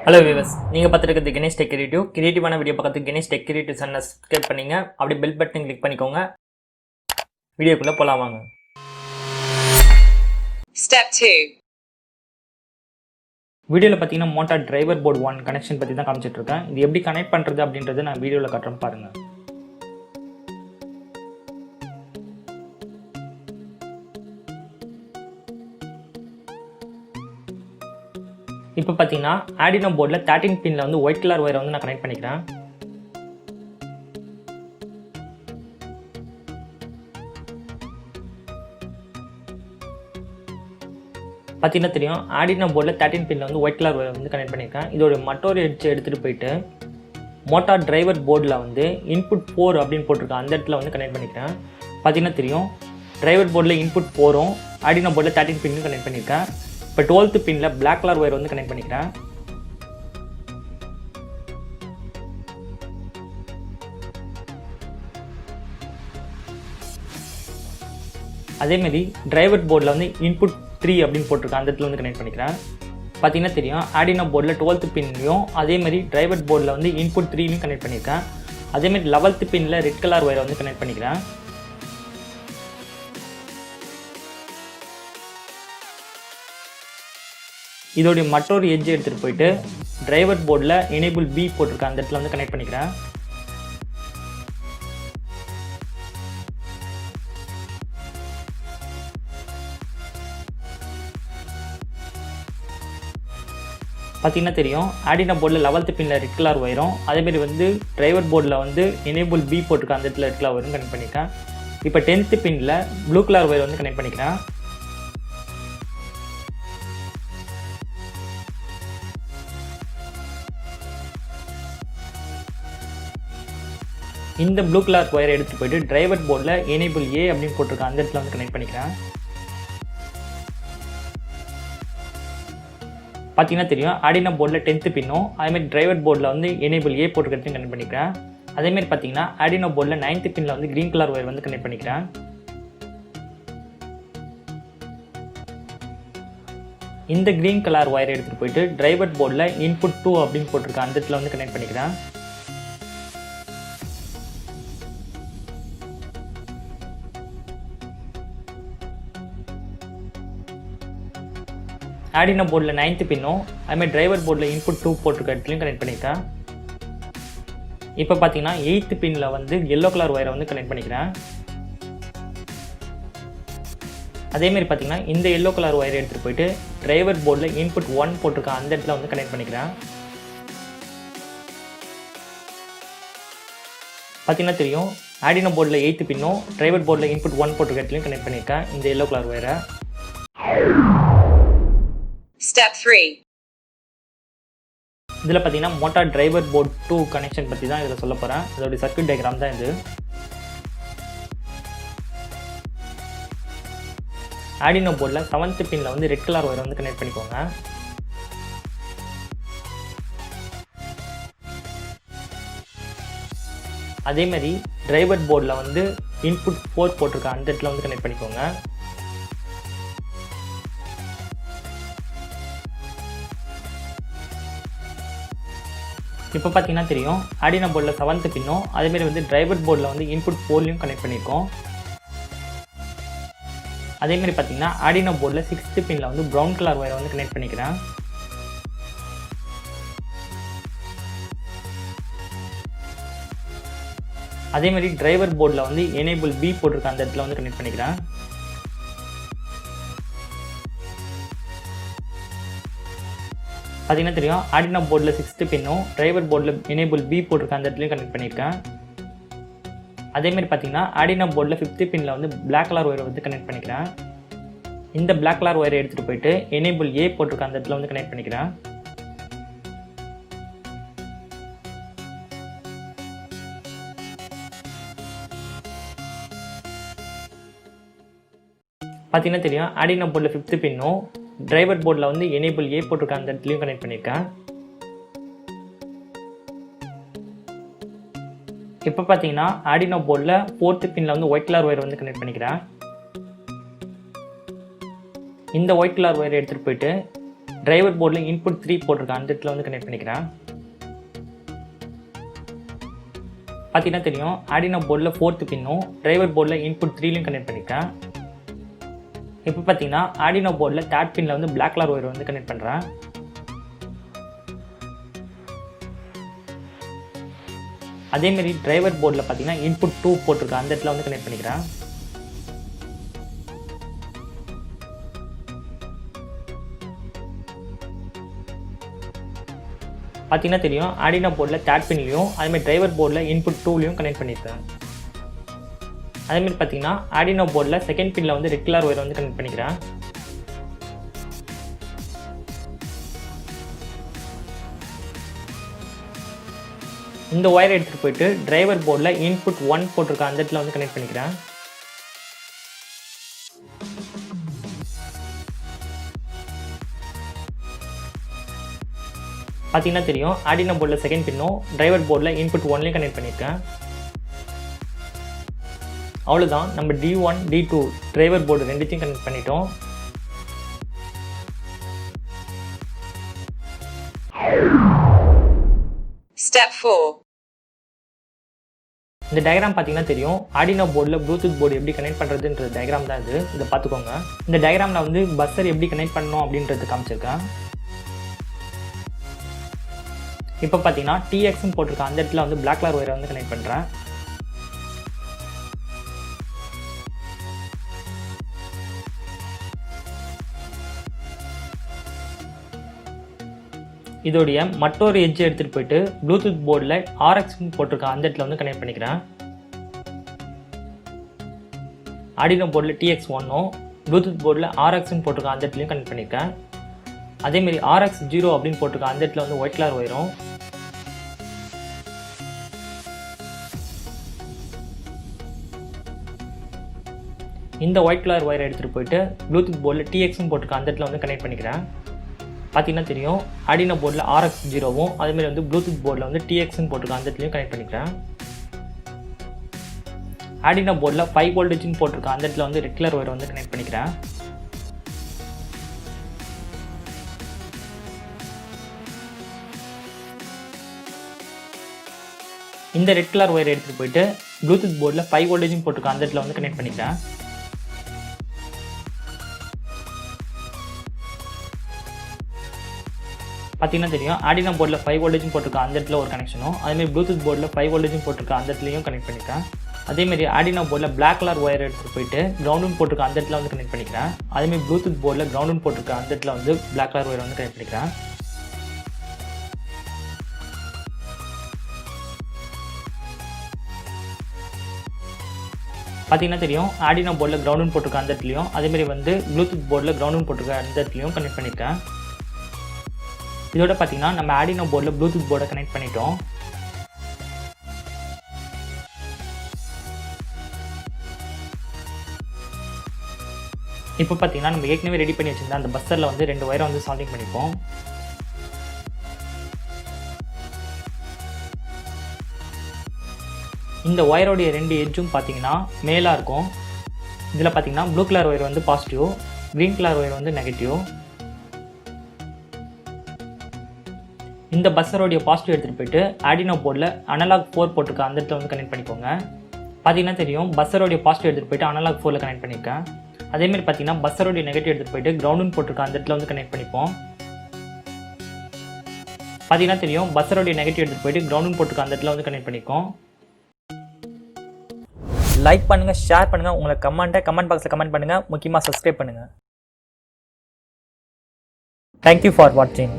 Hello viewers, நீங்கள் பார்த்துருக்கிறது Ganesh tech கிரியேட்டிவான video பக்கத்துக்கு Ganesh tech creative சேனலை சப்ஸ்கிரைப் பண்ணிங்க. அப்படியே பெல் பட்டன் கிளிக் பண்ணிக்கோங்க. வீடியோக்குள்ளே போகலாம் வாங்க. Step 2. வீடியோவில் பார்த்தீங்கன்னா மோட்டார் டிரைவர் போர்டு 1 கனெக்ஷன் பற்றி தான் காமிச்சிட்ருக்கேன். இது எப்படி கனெக்ட் பண்ணுறது அப்படின்றத நான் வீடியோவில் காட்டுறேன் பாருங்கள். இப்போ பார்த்தீங்கன்னா Arduino போர்டில் 13 பின்னில் வந்து ஒயிட் கலர் ஒயரை வந்து நான் கனெக்ட் பண்ணிக்கிறேன். பார்த்தீங்கன்னா தெரியும், Arduino போர்டில் 13 பின்னில் வந்து ஒயிட் கலர் ஒயரை வந்து கனெக்ட் பண்ணியிருக்கேன். இதோட மற்றொரு எட்ஜ் எடுத்துகிட்டு போயிட்டு மோட்டார் டிரைவர் போர்டில் வந்து இன்புட் 4 அப்படின்னு போட்டிருக்கேன், அந்த இடத்துல வந்து கனெக்ட் பண்ணிக்கிறேன். பார்த்தீங்கன்னா தெரியும், டிரைவர் போர்டில் இன்புட் 4ம் Arduino போர்டில் 13 பின்னும் கனெக்ட் பண்ணியிருக்கேன். இப்போ 12th பின்னில் பிளாக் கலர் ஒயர் வந்து கனெக்ட் பண்ணிக்கிறேன். அதேமாரி டிரைவர் போர்டில் வந்து இன்புட் 3 அப்படின்னு போட்டிருக்கேன், அந்த இடத்துல வந்து கனெக்ட் பண்ணிக்கிறேன். பார்த்தீங்கன்னா தெரியும், Arduino போர்டில் 12th பின்லையும் அதேமாதிரி டிரைவர் போர்டில் வந்து இன்புட் 3லையும் கனெக்ட் பண்ணியிருக்கேன். அதேமாதிரி 11th பின்னில் ரெட் கலர் ஒயரை வந்து கனெக்ட் பண்ணிக்கிறேன். இதோடைய மற்றொரு எட்ஜ் எடுத்துகிட்டு போயிட்டு டிரைவர் போர்டில் எனேபிள் பி போட்டிருக்கேன், அந்த இடத்துல வந்து கனெக்ட் பண்ணிக்கிறேன். பார்த்தீங்கன்னா தெரியும், Arduino போர்டில் 11th பின்னில் ரெட் கலர் ஒயரும் அதேமாரி வந்து டிரைவர் போர்டில் வந்து எனேபிள் பி போட்டிருக்கேன், அந்த இடத்துல ரெட் கலர் ஒயரும் கனெக்ட் பண்ணிக்கிறேன். இப்போ 10th பின்னில் ப்ளூ கலர் ஒயர் வந்து கனெக்ட் பண்ணிக்கிறேன். இந்த ப்ளூ கலர் ஒயரை எடுத்துகிட்டு போயிட்டு டிரைவர் போர்டில் எனேபிள் ஏ அப்படின்னு போட்டிருக்கேன், அந்த இடத்துல வந்து கனெக்ட் பண்ணிக்கிறேன். பார்த்தீங்கன்னா தெரியும், Arduino போர்டில் 10th பின்னும் அதேமாதிரி டிரைவர் போர்டில் வந்து எனேபிள் ஏ போட்டிருக்கிறதையும் கனெக்ட் பண்ணிக்கிறேன். அதேமாதிரி பார்த்தீங்கன்னா Arduino போர்டில் 9th பின்னில் வந்து க்ரீன் கலர் ஒயர் வந்து கனெக்ட் பண்ணிக்கிறேன். இந்த க்ரீன் கலர் ஒயரை எடுத்துகிட்டு போயிட்டு டிரைவர் போர்டில் இன்புட் 2 அப்படின்னு போட்டிருக்கேன், அந்த இடத்துல வந்து கனெக்ட் பண்ணிக்கிறேன். Arduino போர்டில் 9th பின்னும் அதுமாதிரி டிரைவர் போர்டில் இன்புட் 2 போட்டிருக்க இடத்துலையும் கனெக்ட் பண்ணிக்கிறேன். இப்போ பார்த்தீங்கன்னா 8th பின்னில் வந்து எல்லோ கலர் ஒயரை வந்து கனெக்ட் பண்ணிக்கிறேன். அதேமாரி பார்த்தீங்கன்னா இந்த எல்லோ கலர் ஒயரை எடுத்துகிட்டு போயிட்டு டிரைவர் போர்டில் இன்புட் 1 போட்டிருக்க அந்த இடத்துல வந்து கனெக்ட் பண்ணிக்கிறேன். பார்த்தீங்கன்னா தெரியும், Arduino போர்டில் 8th பின்னும் டிரைவர் போர்டில் இன்புட் 1 போட்டிருக்க இடத்துலையும் கனெக்ட் பண்ணியிருக்கேன் இந்த எல்லோ கலர் ஒயரை. Step 3. இதில் பார்த்தீங்கன்னா மோட்டார் டிரைவர் போர்ட் 2 கனெக்ஷன் பற்றி தான் இதில் சொல்ல போகிறேன். அதோடைய சர்க்யூட் டயக்ராம் தான் இது. Arduino போர்டில் 7th பின்னில் வந்து ரெட் கலர் ஒயரை வந்து கனெக்ட் பண்ணிக்கோங்க. அதேமாதிரி டிரைவர் போர்டில் வந்து இன்புட் 4 போட்டிருக்க அந்த இடத்துல வந்து கனெக்ட் பண்ணிக்கோங்க. இப்போ பார்த்தீங்கன்னா தெரியும், Arduino போர்டில் 7th பின்னும் அதேமாரி வந்து டிரைவர் போர்டில் வந்து இன்புட் 4லையும் கனெக்ட் பண்ணியிருக்கோம். அதேமாரி பார்த்தீங்கன்னா Arduino போர்டில் 6th பின்னில் வந்து ப்ரௌன் கலர் ஒயரை வந்து கனெக்ட் பண்ணிக்கிறேன். அதேமாரி டிரைவர் போர்டில் வந்து எனேபிள் பி போட்டிருக்க அந்த இடத்துல வந்து கனெக்ட் பண்ணிக்கிறேன். பார்த்தீங்கன்னா தெரியும், Arduino போர்டில் 6th பின்னும் டிரைவர் போர்டில் எனேபிள் பி போட்டிருக்க அந்த இடத்துலையும் கனெக்ட் பண்ணியிருக்கேன். அதேமாதிரி பார்த்தீங்கன்னா Arduino போர்டில் 5th பின்னில் வந்து பிளாக் கலர் ஒயரை வந்து கனெக்ட் பண்ணிக்கிறேன். இந்த பிளாக் கலர் ஒயரை எடுத்துகிட்டு போயிட்டு எனேபிள் ஏ போட்டிருக்க அந்த இடத்துல வந்து கனெக்ட் பண்ணிக்கிறேன். பார்த்தீங்கன்னா தெரியும், Arduino போர்டில் 5th பின்னும் டிரைவர் போர்டில் வந்து எனேபிள் ஏ போட்டிருக்க அந்த இடத்துலையும் கனெக்ட் பண்ணியிருக்கேன். இப்போ பார்த்தீங்கன்னா Arduino போர்டில் 4th பின்னில் வந்து ஒயிட் கலர் ஒயர் வந்து கனெக்ட் பண்ணிக்கிறேன். இந்த ஒயிட் கலர் ஒயரை எடுத்துகிட்டு போயிட்டு டிரைவர் போர்டில் இன்புட் 3 போட்டிருக்கேன், அந்த இடத்துல வந்து கனெக்ட் பண்ணிக்கிறேன். பார்த்தீங்கன்னா தெரியும், ஆர்டினோ போர்டில் 4th பின்னும் டிரைவர் போர்டில் இன்புட் 3லையும் கனெக்ட் பண்ணிக்கிறேன். இப்போ பார்த்தீங்கன்னா ஆர்டினோ போர்டில் 3rd பின்னில் வந்து பிளாக் கலர் ஒயர் வந்து கனெக்ட் பண்ணுறேன். அதேமாரி டிரைவர் போர்டில் பார்த்தீங்கன்னா இன்புட் 2 போட்டிருக்கேன், அந்த இடத்துல வந்து கனெக்ட் பண்ணிக்கிறேன். பார்த்தீங்கன்னா தெரியும், ஆர்டினோ போர்டில் 3rd பின்லையும் அதேமாதிரி டிரைவர் போர்டில் இன்புட் 2லையும் கனெக்ட் பண்ணியிருக்கேன். அதேமாதிரி பார்த்தீங்கன்னா ஆர்டினோ போர்டில் 2nd பின்னில் வந்து ரெட் கலர் ஒயர் வந்து கனெக்ட் பண்ணிக்கிறேன். இந்த ஒயரை எடுத்துகிட்டு போயிட்டு டிரைவர் போர்டில் இன்புட் 1 போட்டிருக்கேன், அந்த இடத்துல வந்து கனெக்ட் பண்ணிக்கிறேன். பார்த்தீங்கன்னா தெரியும், ஆர்டினோ போர்டில் 2nd பின்னும் டிரைவர் போர்டில் இன்புட் 1லையும் கனெக்ட் பண்ணியிருக்கேன். அவ்வளோதான், நம்ம D1 D2 டிரைவர் போர்டு ரெண்டுத்தையும் கனெக்ட் பண்ணிட்டோம். Step 4. இந்த டயக்ராம் பார்த்தீங்கன்னா தெரியும், ஆர்டினோ போர்டில் ப்ளூடூத் போர்டு எப்படி கனெக்ட் பண்ணுறதுன்ற டயக்ராம் தான் இது. இதை பார்த்துக்கோங்க. இந்த டயக்ராமில் வந்து பஸ்ஸர் எப்படி கனெக்ட் பண்ணணும் அப்படின்றது காமிச்சிருக்கேன். இப்போ பார்த்தீங்கன்னா TXன்னு போட்டிருக்கேன், அந்த இடத்துல வந்து பிளாக் கலர் ஒயரை வந்து கனெக்ட் பண்ணுறேன். இதோடைய மற்றொரு எட்ஜ் எடுத்துகிட்டு போயிட்டு ப்ளூடூத் போர்டில் RXன்னு போட்டிருக்கேன், அந்த இடத்துல வந்து கனெக்ட் பண்ணிக்கிறேன். ஆர்டினோ போர்டில் TX1ம் ப்ளூடூத் போர்டில் RXன்னு போட்டிருக்கேன், அந்த இடத்துலையும் கனெக்ட் பண்ணியிருக்கேன். அதேமாரி RX0 அப்படின்னு போட்டிருக்கேன், அந்த இடத்துல வந்து ஒயிட் கலர் ஒயரும். இந்த ஒயிட் கலர் ஒயரை எடுத்துகிட்டு போயிட்டு ப்ளூடூத் போர்டில் TXன்னு போட்டிருக்கேன், அந்த இடத்துல வந்து கனெக்ட் பண்ணிக்கிறேன். பார்த்தீங்கன்னா தெரியும், ஆர்டினோ போர்டில் RX0வும் அதேமாதிரி வந்து ப்ளூடூத் போர்டில் வந்து TXன்னு போட்டிருக்கேன், அந்த இடத்துலையும் கனெக்ட் பண்ணிக்கிறேன். ஆர்டினோ போர்டில் 5 வோல்டேஜ்னு போட்டிருக்கேன், அந்த இடத்துல வந்து ரெட் கலர் ஒயரை வந்து கனெக்ட் பண்ணிக்கிறேன். இந்த ரெட் கலர் ஒயரை எடுத்துகிட்டு போயிட்டு ப்ளூடூத் போர்டில் 5 வோல்டேஜ்னு போட்டிருக்கேன், அந்த இடத்துல வந்து கனெக்ட் பண்ணிக்கிறேன். பார்த்தீங்கன்னா தெரியும், ஆர்டினோ போர்டில் 5 வோல்டேஜும் போட்டிருக்கேன், அந்த இடத்துல ஒரு கனெக்ஷனும். அதேமாதிரி ப்ளூடூத் போர்டில் 5 வோல்டேஜும் போட்டிருக்கேன், அந்த இடத்துலையும் கனெக்ட் பண்ணிக்கிறேன். அதேமாதிரி ஆர்டினோ போர்டில் பிளாக் கலர் ஒயர் எடுத்துகிட்டு போயிட்டு கிரவுண்டுன்னு போட்டிருக்கேன், அந்த இடத்துல வந்து கனெக்ட் பண்ணிக்கிறேன். அதேமாதிரி ப்ளூடூத் போர்டில் கிரவுண்டுன்னு போட்டிருக்கேன், அந்த இடத்துல வந்து பிளாக் கலர் ஒயர் வந்து கனெக்ட் பண்ணிக்கிறேன். பார்த்தீங்கன்னா தெரியும், ஆர்டினோ போர்டில் கிரவுண்டுன்னு போட்டிருக்கேன், அந்த இடத்துலையும் அதேமாதிரி வந்து ப்ளூடூத் போர்டில் கிரவுண்டுன்னு போட்டிருக்கேன், அந்த இடத்துலையும் கனெக்ட் பண்ணியிருக்கேன். இதோட பார்த்தீங்கன்னா நம்ம ஆர்டினோ போர்டில் ப்ளூடூத் போர்டை கனெக்ட் பண்ணிட்டோம். இப்போ பார்த்தீங்கன்னா நம்ம ஏற்கனவே ரெடி பண்ணி வச்சிருந்தா அந்த பஸ்ஸரில் வந்து 2 ஒயரை வந்து சால்டிங் பண்ணிப்போம். இந்த ஒயரோடைய 2 எட்ஜும் பார்த்தீங்கன்னா மேலாக இருக்கும். இதில் பார்த்தீங்கன்னா ப்ளூ கலர் ஒயர் வந்து பாசிட்டிவ், க்ரீன் கலர் ஒயர் வந்து நெகட்டிவ். இந்த பஸ்ஸரோடைய பாசிட்டிவ் எடுத்துகிட்டு போயிட்டு ஆர்டினோ போர்டில் அனலாக் 4 போட்டிருக்கேன், அந்த இடத்துல வந்து கனெக்ட் பண்ணிக்கோங்க. பார்த்தீங்கன்னா தெரியும், பஸ்ஸரோடைய பாசிட்டிவ் எடுத்துகிட்டு போயிட்டு அனலாக் 4ல் கனெக்ட் பண்ணியிருக்கேன். அதேமாதிரி பார்த்தீங்கன்னா பஸ்ஸரோடைய நெகட்டிவ் எடுத்துகிட்டு போயிட்டு கிரவுண்டுன்னு போட்டிருக்கேன், அந்த இடத்துல வந்து கனெக்ட் பண்ணிப்போம். பார்த்தீங்கன்னா தெரியும், பஸ்ஸரோடைய நெகட்டிவ் எடுத்துகிட்டு போயிட்டு கிரவுண்டுன்னு போட்டிருக்கேன், அந்த இடத்துல வந்து கனெக்ட் பண்ணிப்போம். லைக் பண்ணுங்கள், ஷேர் பண்ணுங்கள், உங்களை கமெண்ட் பாக்ஸில் கமெண்ட் பண்ணுங்கள், முக்கியமாக சப்ஸ்கிரைப் பண்ணுங்கள். தேங்க்யூ ஃபார் வாட்சிங்.